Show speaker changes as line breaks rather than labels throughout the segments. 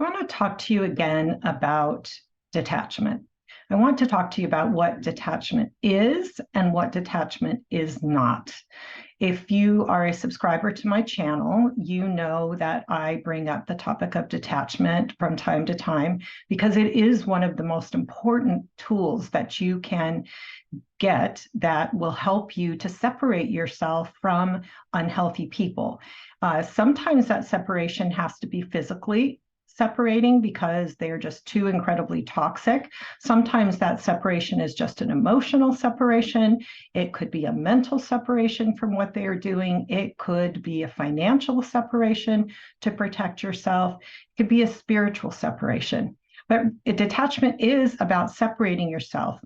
I want to talk to you again about detachment. I want to talk to you about what detachment is and what detachment is not. If you are a subscriber to my channel, you know that I bring up the topic of detachment from time to time because it is one of the most important tools that you can get that will help you to separate yourself from unhealthy people. Sometimes that separation has to be physically separating because they're just too incredibly toxic. Sometimes that separation is just an emotional separation. It could be a mental separation from what they are doing. It could be a financial separation to protect yourself. It could be a spiritual separation. But detachment is about separating yourself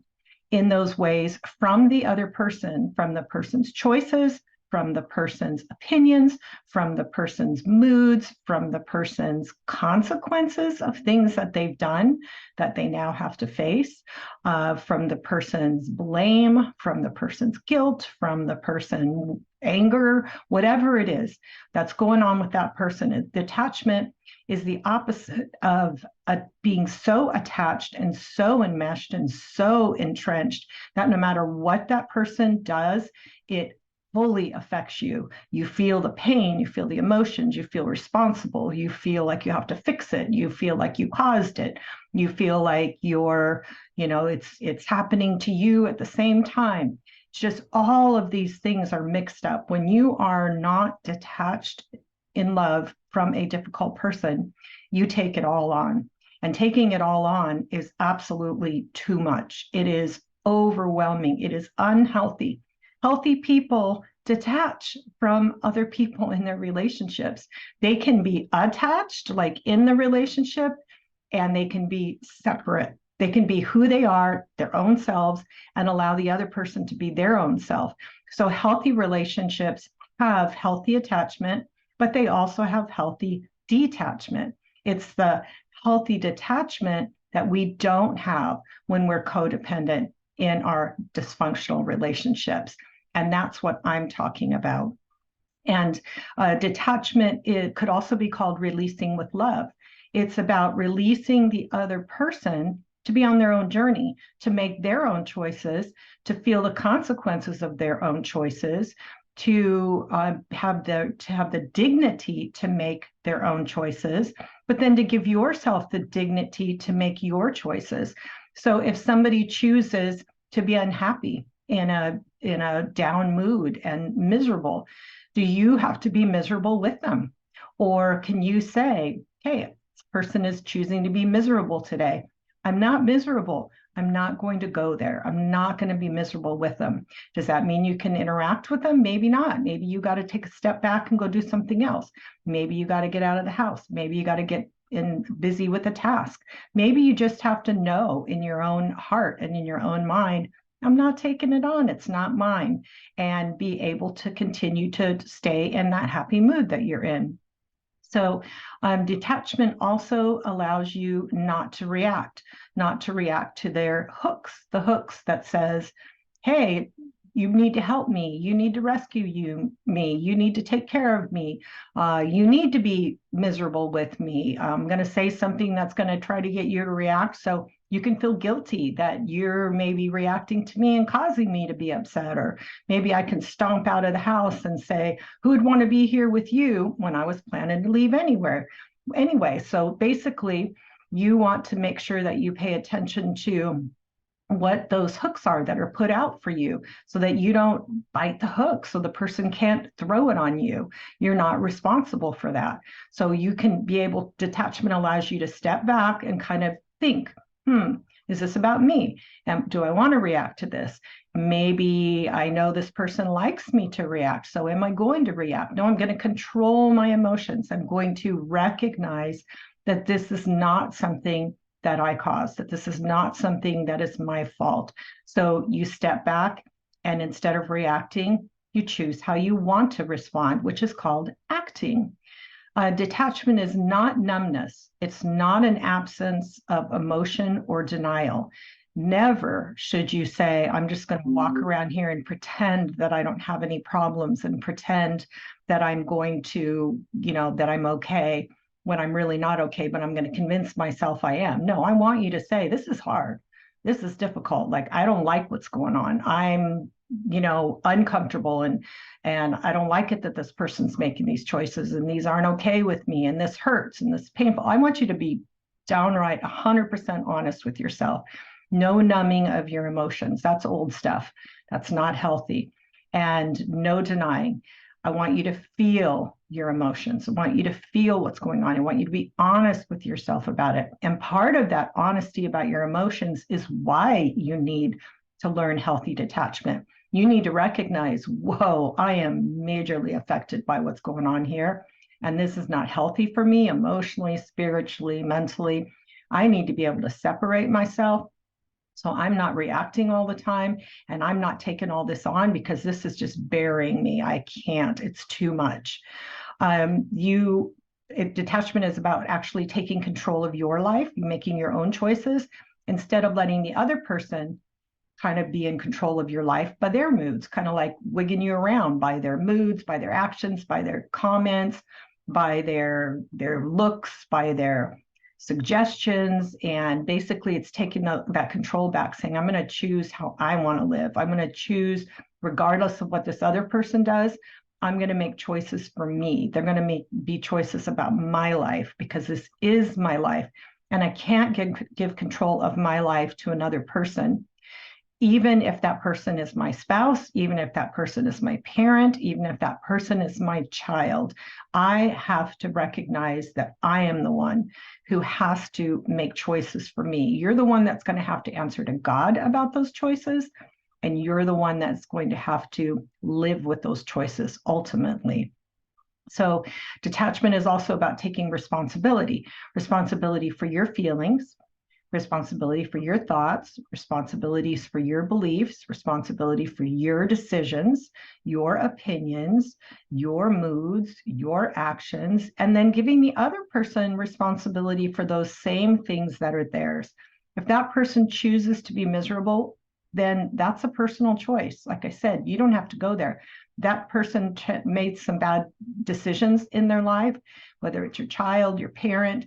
in those ways from the other person, from the person's choices, from the person's opinions, from the person's moods, from the person's consequences of things that they've done that they now have to face, from the person's blame, from the person's guilt, from the person's anger, whatever it is that's going on with that person. Detachment is the opposite of being so attached and so enmeshed and so entrenched that no matter what that person does, it fully affects you. You feel the pain, you feel the emotions, you feel responsible, you feel like you have to fix it, you feel like you caused it, you feel like it's happening to you at the same time. It's just all of these things are mixed up. When you are not detached in love from a difficult person, you take it all on. And taking it all on is absolutely too much. It is overwhelming. It is unhealthy. Healthy people detach from other people in their relationships. They can be attached, like in the relationship, and they can be separate. They can be who they are, their own selves, and allow the other person to be their own self. So healthy relationships have healthy attachment, but they also have healthy detachment. It's the healthy detachment that we don't have when we're codependent in our dysfunctional relationships. And that's what I'm talking about. And detachment, it could also be called releasing with love. It's about releasing the other person to be on their own journey, to make their own choices, to feel the consequences of their own choices, to have the dignity to make their own choices, but then to give yourself the dignity to make your choices. So if somebody chooses to be unhappy in a down mood and miserable, do you have to be miserable with them? Or can you say, hey, this person is choosing to be miserable today. I'm not miserable. I'm not going to go there. I'm not going to be miserable with them. Does that mean you can interact with them? Maybe not. Maybe you got to take a step back and go do something else. Maybe you got to get out of the house. Maybe you got to get busy with a task. Maybe you just have to know in your own heart and in your own mind, I'm not taking it on. It's not mine. And be able to continue to stay in that happy mood that you're in. So detachment also allows you not to react to their hooks, the hooks that says, hey, you need to help me. You need to rescue me. You need to take care of me. You need to be miserable with me. I'm going to say something that's going to try to get you to react. So you can feel guilty that you're maybe reacting to me and causing me to be upset. Or maybe I can stomp out of the house and say, who would want to be here with you when I was planning to leave anywhere? Anyway, so basically, you want to make sure that you pay attention to what those hooks are that are put out for you so that you don't bite the hook so the person can't throw it on you. You're not responsible for that. So you can be able, detachment allows you to step back and kind of think, is this about me? And do I want to react to this? Maybe I know this person likes me to react. So am I going to react? No, I'm going to control my emotions. I'm going to recognize that this is not something that I caused, that this is not something that is my fault. So you step back and instead of reacting, you choose how you want to respond, which is called acting. Detachment is not numbness. It's not an absence of emotion or denial. Never should you say, I'm just going to walk around here and pretend that I don't have any problems and pretend that I'm going to, that I'm okay. when I'm really not okay, but I'm going to convince myself I am. No, I want you to say, this is hard. This is difficult. Like, I don't like what's going on. I'm, uncomfortable, and I don't like it that this person's making these choices, and these aren't okay with me, and this hurts, and this is painful. I want you to be downright 100% honest with yourself. No numbing of your emotions. That's old stuff. That's not healthy. And no denying. I want you to feel your emotions. I want you to feel what's going on. I want you to be honest with yourself about it. And part of that honesty about your emotions is why you need to learn healthy detachment. You need to recognize, whoa, I am majorly affected by what's going on here. And this is not healthy for me emotionally, spiritually, mentally. I need to be able to separate myself so I'm not reacting all the time, and I'm not taking all this on because this is just burying me. I can't, it's too much. Detachment is about actually taking control of your life, making your own choices instead of letting the other person kind of be in control of your life by their moods, kind of like wigging you around by their moods, by their actions, by their comments, by their looks, by their suggestions. And basically it's taking that control back, saying, I'm going to choose how I want to live. I'm going to choose, regardless of what this other person does, I'm going to make choices for me. They're going to be choices about my life, because this is my life. And I can't give control of my life to another person, even if that person is my spouse, even if that person is my parent, even if that person is my child. I have to recognize that I am the one who has to make choices for me. You're the one that's going to have to answer to God about those choices, and you're the one that's going to have to live with those choices ultimately. So detachment is also about taking responsibility for your feelings, responsibility for your thoughts, responsibilities for your beliefs, responsibility for your decisions, your opinions, your moods, your actions, and then giving the other person responsibility for those same things that are theirs. If that person chooses to be miserable, then that's a personal choice. Like I said, you don't have to go there. That person made some bad decisions in their life, whether it's your child, your parent,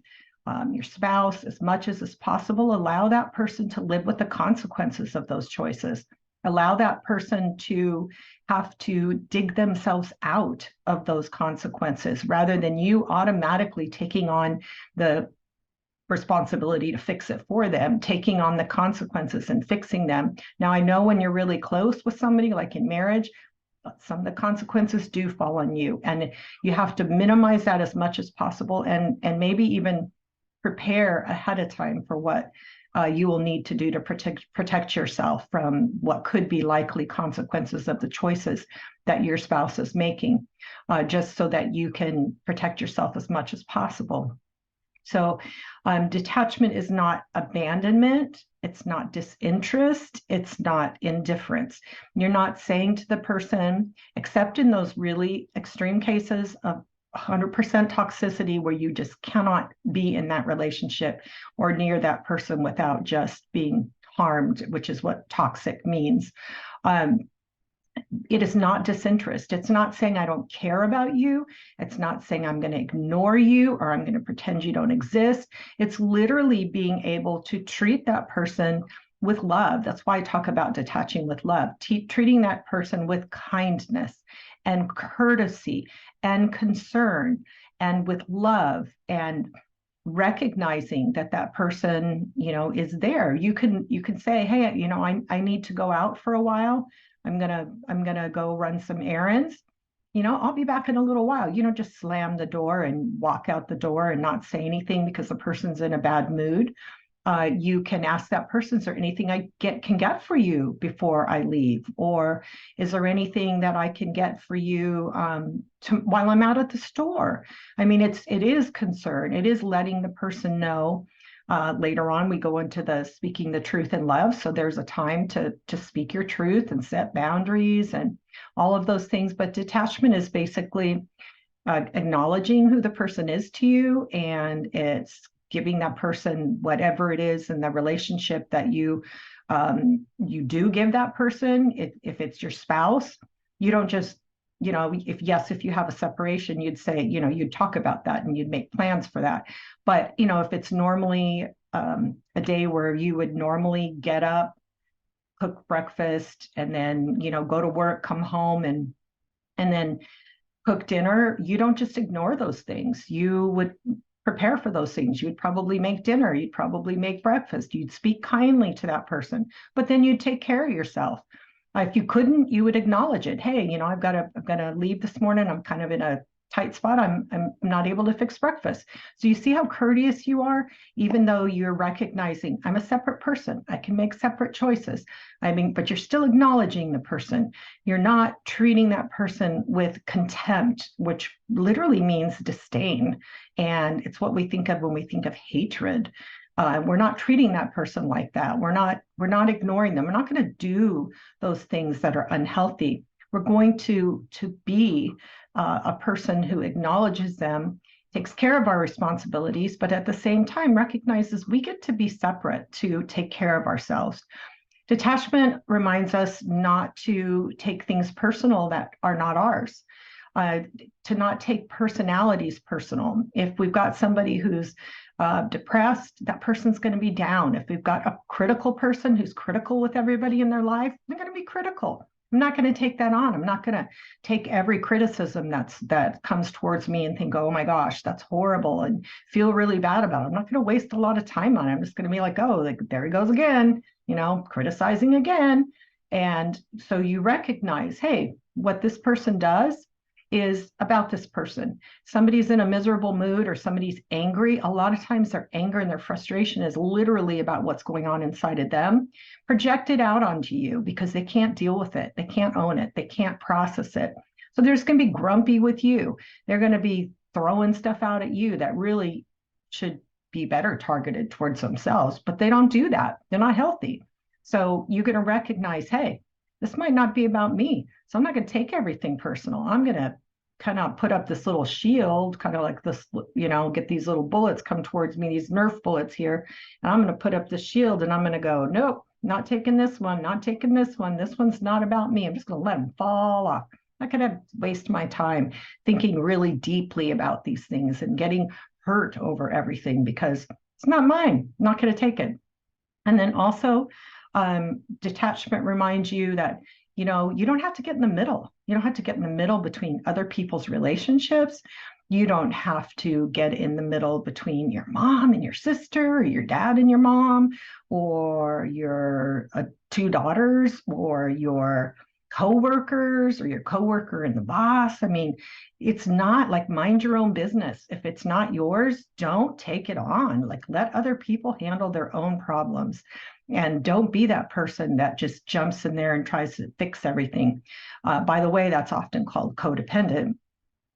your spouse. As much as is possible, allow that person to live with the consequences of those choices. Allow that person to have to dig themselves out of those consequences, rather than you automatically taking on the responsibility to fix it for them, taking on the consequences and fixing them. Now, I know when you're really close with somebody, like in marriage, some of the consequences do fall on you, and you have to minimize that as much as possible, and maybe even prepare ahead of time for what you will need to do to protect yourself from what could be likely consequences of the choices that your spouse is making, just so that you can protect yourself as much as possible. So detachment is not abandonment. It's not disinterest. It's not indifference. You're not saying to the person, except in those really extreme cases of 100% toxicity where you just cannot be in that relationship or near that person without just being harmed, which is what toxic means. It is not disinterest. It's not saying I don't care about you. It's not saying I'm going to ignore you or I'm going to pretend you don't exist. It's literally being able to treat that person with love. That's why I talk about detaching with love, treating that person with kindness and courtesy and concern and with love, and recognizing that that person, is there. You can say, hey, I need to go out for a while. I'm gonna go run some errands. I'll be back in a little while. You don't just slam the door and walk out the door and not say anything because the person's in a bad mood. You can ask that person, is there anything I can get for you before I leave? Or is there anything that I can get for you while I'm out at the store? I mean, it is concern. It is letting the person know. Later on, we go into the speaking the truth in love. So there's a time to speak your truth and set boundaries and all of those things. But detachment is basically acknowledging who the person is to you, and it's giving that person whatever it is in the relationship that you do give that person. If it's your spouse, you don't just if you have a separation, you'd say, you'd talk about that and you'd make plans for that. But, if it's normally a day where you would normally get up, cook breakfast, and then, go to work, come home, and then cook dinner, you don't just ignore those things. You would prepare for those things. You'd probably make dinner. You'd probably make breakfast. You'd speak kindly to that person, but then you'd take care of yourself. If you couldn't, you would acknowledge it. Hey, I've got to leave this morning. I'm kind of in a tight spot. I'm not able to fix breakfast. So you see how courteous you are, even though you're recognizing I'm a separate person. I can make separate choices. I mean, but you're still acknowledging the person. You're not treating that person with contempt, which literally means disdain. And it's what we think of when we think of hatred. We're not treating that person like that. We're not ignoring them. We're not going to do those things that are unhealthy. We're going to be a person who acknowledges them, takes care of our responsibilities, but at the same time recognizes we get to be separate to take care of ourselves. Detachment reminds us not to take things personal that are not ours. To not take personalities personal. If we've got somebody who's depressed, that person's going to be down. If we've got a critical person who's critical with everybody in their life, they're going to be critical. I'm not going to take that on. I'm not going to take every criticism that comes towards me and think, oh my gosh, that's horrible, and feel really bad about it. I'm not going to waste a lot of time on it. I'm just going to be like, oh, like, there he goes again, criticizing again. And so you recognize, hey, what this person does is about this person. Somebody's in a miserable mood or somebody's angry. A lot of times their anger and their frustration is literally about what's going on inside of them, projected out onto you because they can't deal with it. They can't own it. They can't process it. So they're just going to be grumpy with you. They're going to be throwing stuff out at you that really should be better targeted towards themselves, but they don't do that. They're not healthy. So you're going to recognize, hey, this might not be about me. So I'm not going to take everything personal. I'm going to kind of put up this little shield, kind of like this, get these little bullets come towards me, these Nerf bullets here. And I'm going to put up the shield and I'm going to go, nope, not taking this one, not taking this one. This one's not about me. I'm just going to let them fall off. I'm not going to waste my time thinking really deeply about these things and getting hurt over everything because it's not mine. I'm not going to take it. And then also, detachment reminds you that you don't have to get in the middle. You don't have to get in the middle between other people's relationships. You don't have to get in the middle between your mom and your sister, or your dad and your mom, or your two daughters, or your coworkers, or your coworker and the boss. I mean, it's not like, mind your own business. If it's not yours, don't take it on. Like, let other people handle their own problems. And don't be that person that just jumps in there and tries to fix everything. By the way, that's often called codependent.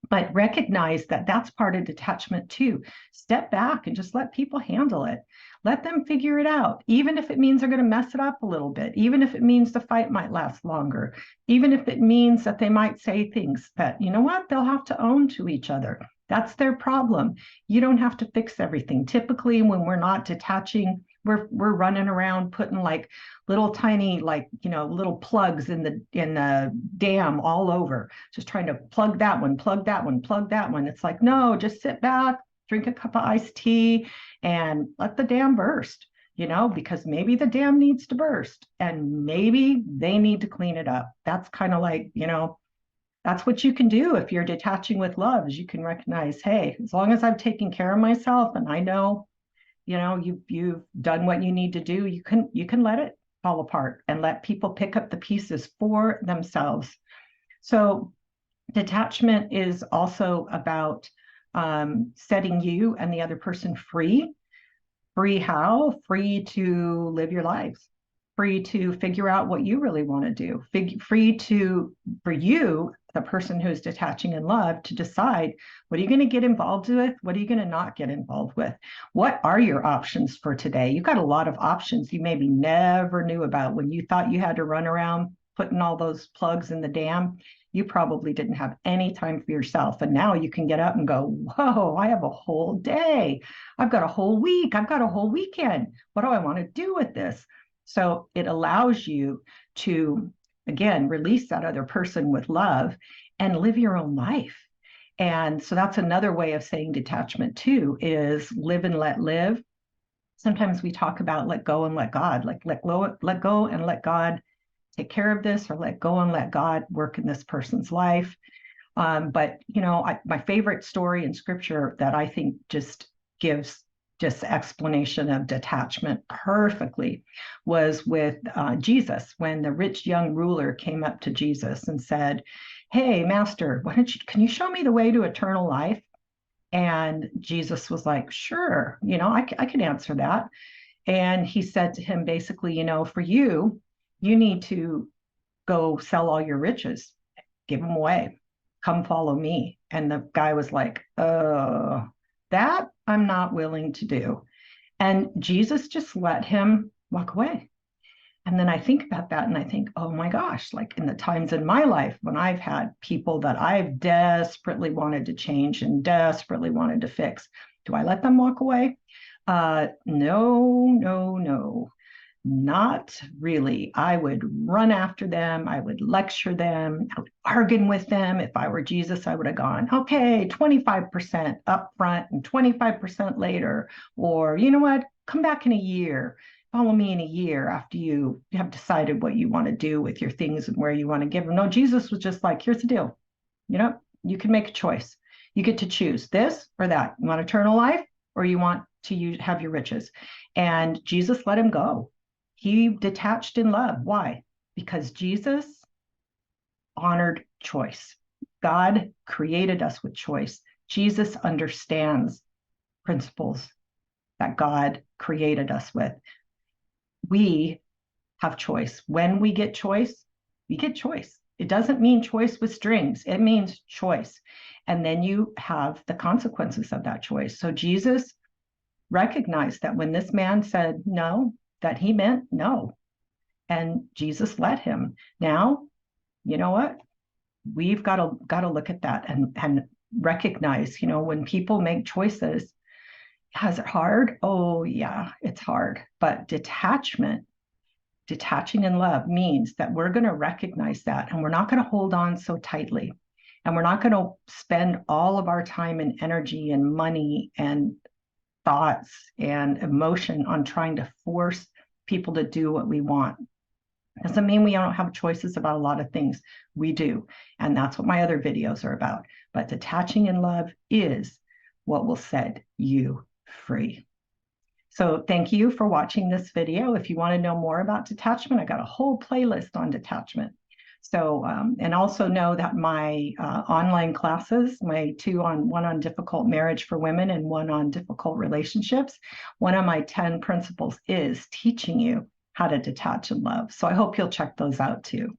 But recognize that that's part of detachment too. Step back and just let people handle it. Let them figure it out, even if it means they're going to mess it up a little bit, even if it means the fight might last longer, even if it means that they might say things that, you know what, they'll have to own to each other. That's their problem. You don't have to fix everything. Typically, when we're not detaching, we're running around putting like little tiny, like, little plugs in the dam all over, just trying to plug that one, plug that one, plug that one. It's like, no, just sit back, drink a cup of iced tea, and let the dam burst. Because maybe the dam needs to burst and maybe they need to clean it up. That's kind of like, that's what you can do if you're detaching with love, is you can recognize, hey, as long as I've taken care of myself and I know, you've done what you need to do, you can let it fall apart and let people pick up the pieces for themselves. So detachment is also about setting you and the other person free. Free how? Free to live your lives, free to figure out what you really want to do, free for you, the person who's detaching in love, to decide, what are you going to get involved with? What are you going to not get involved with? What are your options for today? You've got a lot of options you maybe never knew about. When you thought you had to run around putting all those plugs in the dam, you probably didn't have any time for yourself. And now you can get up and go, whoa, I have a whole day. I've got a whole week. I've got a whole weekend. What do I want to do with this? So it allows you to, again, release that other person with love and live your own life. And so that's another way of saying detachment too, is live and let live. Sometimes we talk about let go and let God, like let go and let God take care of this, or let go and let God work in this person's life. But my favorite story in scripture that I think just gives just explanation of detachment perfectly was with Jesus, when the rich young ruler came up to Jesus and said, "Hey, master, can you show me the way to eternal life?" And Jesus was like, "Sure, I can answer that." And he said to him, basically, for you, you need to go sell all your riches, give them away, come follow me. And the guy was like, that I'm not willing to do. And Jesus just let him walk away. And then I think about that and I think, oh my gosh, like in the times in my life when I've had people that I've desperately wanted to change and desperately wanted to fix, do I let them walk away? No, no, no. Not really. I would run after them. I would lecture them. I would argue with them. If I were Jesus, I would have gone, okay, 25% up front and 25% later. Or, you know what? Come back in a year. Follow me in a year after you have decided what you want to do with your things and where you want to give them. No, Jesus was just like, here's the deal. You can make a choice. You get to choose this or that. You want eternal life, or you want to have your riches. And Jesus let him go. He detached in love. Why? Because Jesus honored choice. God created us with choice. Jesus understands principles that God created us with. We have choice. When we get choice, we get choice. It doesn't mean choice with strings, it means choice. And then you have the consequences of that choice. So Jesus recognized that when this man said no, that he meant no. And Jesus let him. Now, you know what? We've got to look at that and recognize, when people make choices, is it hard? Oh yeah, it's hard. But detaching in love means that we're going to recognize that, and we're not going to hold on so tightly. And we're not going to spend all of our time and energy and money and thoughts and emotion on trying to force people to do what we want. Doesn't mean we don't have choices about a lot of things. We do. And that's what my other videos are about. But detaching in love is what will set you free. So thank you for watching this video. If you want to know more about detachment, I got a whole playlist on detachment. So, and also know that my online classes, my one on difficult marriage for women and one on difficult relationships, one of my 10 principles is teaching you how to detach and love. So I hope you'll check those out too.